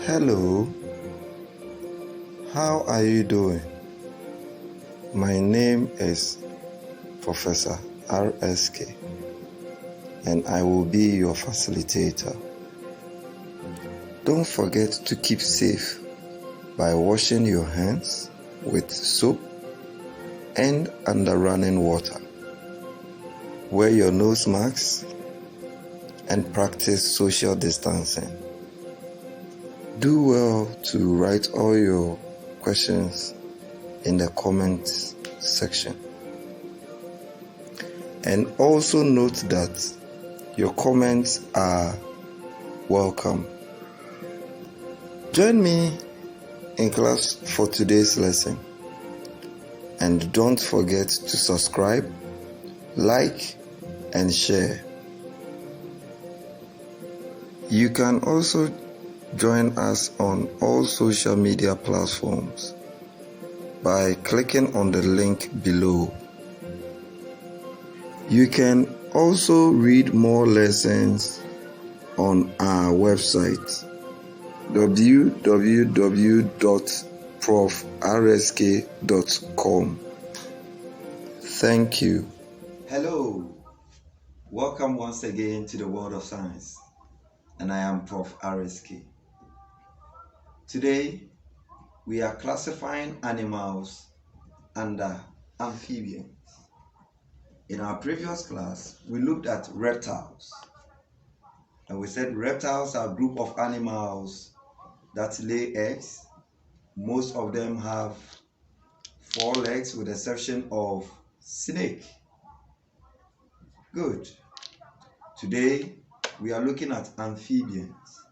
Hello, how are you doing? My name is Professor RSK and I will be your facilitator. Don't forget to keep safe by washing your hands with soap and under running water. Wear your nose masks and practice social distancing. Do well to write all your questions in the comments section. And also note that your comments are welcome. Join me in class for today's lesson. And don't forget to subscribe, like, and share. You can also join us on all social media platforms by clicking on the link below. You can also read more lessons on our website www.profrsk.com. Thank you. Hello, welcome once again to the world of science, and I am Prof. RSK. Today, we are classifying animals under amphibians. In our previous class, we looked at reptiles. And we said reptiles are a group of animals that lay eggs. Most of them have 4 legs with the exception of snake. Good. Today, we are looking at amphibians.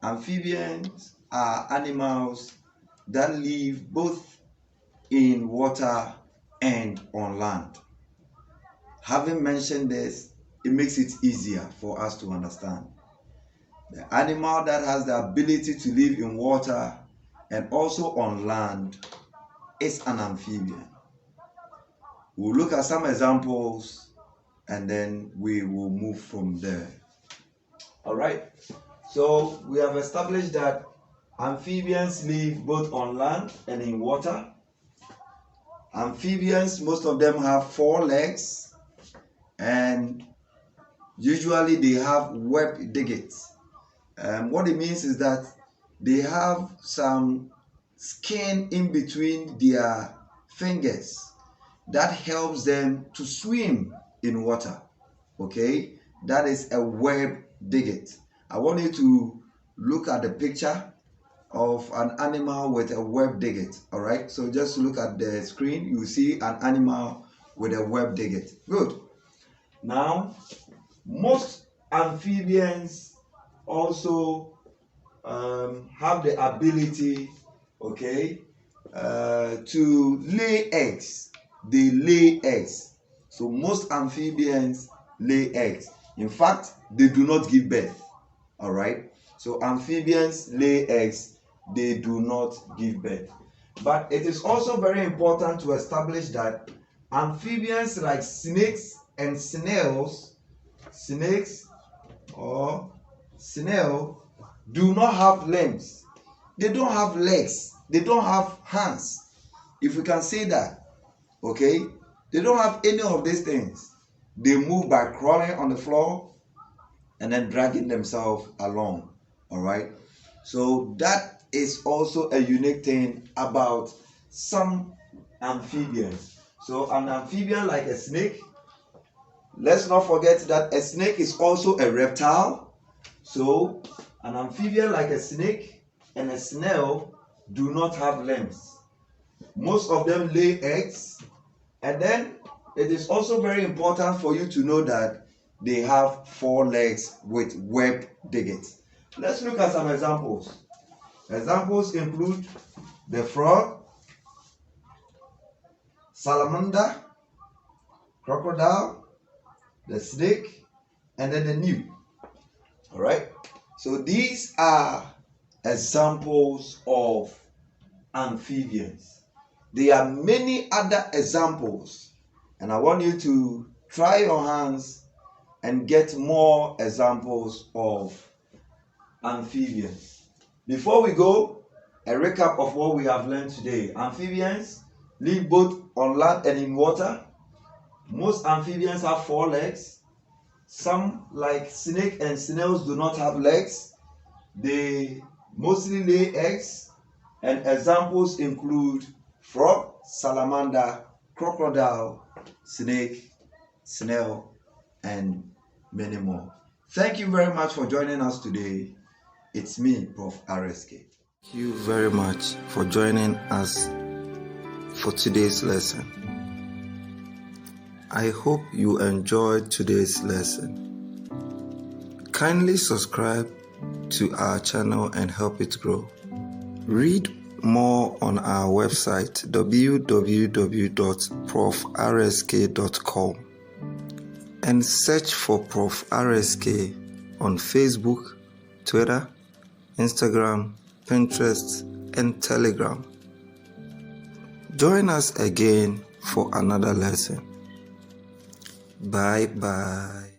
Amphibians are animals that live both in water and on land. Having mentioned this, it makes it easier for us to understand. The animal that has the ability to live in water and also on land is an amphibian. We'll look at some examples and then we will move from there. All right. So we have established that amphibians live both on land and in water. Amphibians, most of them have 4 legs and usually they have webbed digits. What it means is that they have some skin in between their fingers that helps them to swim in water. Okay, that is a webbed digit. I want you to look at the picture of an animal with a webbed digit. All right, so just look at the screen, you see an animal with a webbed digit. Good. Now, most amphibians also have the ability, okay, to lay eggs. They lay eggs. So most amphibians lay eggs. In fact, they do not give birth. All right. So amphibians lay eggs. They do not give birth. But it is also very important to establish that amphibians like snakes and snails, or snail, do not have limbs. They don't have legs. They don't have hands. If we can say that, okay? They don't have any of these things. They move by crawling on the floor and then dragging themselves along. All right? So that is also a unique thing about some amphibians. So an amphibian like a snake, let's not forget that a snake is also a reptile. So an amphibian like a snake and a snail do not have limbs. Most of them lay eggs. And then it is also very important for you to know that they have 4 legs with webbed digits. Let's look at some examples. Examples include the frog, salamander, crocodile, the snake, and then the newt. All right. So these are examples of amphibians. There are many other examples, and I want you to try your hands and get more examples of amphibians. Before we go, a recap of what we have learned today. Amphibians live both on land and in water. Most amphibians have 4 legs. Some, like snake and snails, do not have legs. They mostly lay eggs, and examples include frog, salamander, crocodile, snake, snail, and many more. Thank you very much for joining us today. It's me, Prof. RSK. Thank you very much for joining us for today's lesson. I hope you enjoyed today's lesson. Kindly subscribe to our channel and help it grow. Read more on our website www.profrsk.com and search for Prof. RSK on Facebook, Twitter, Instagram, Pinterest, and Telegram. Join us again for another lesson. Bye bye.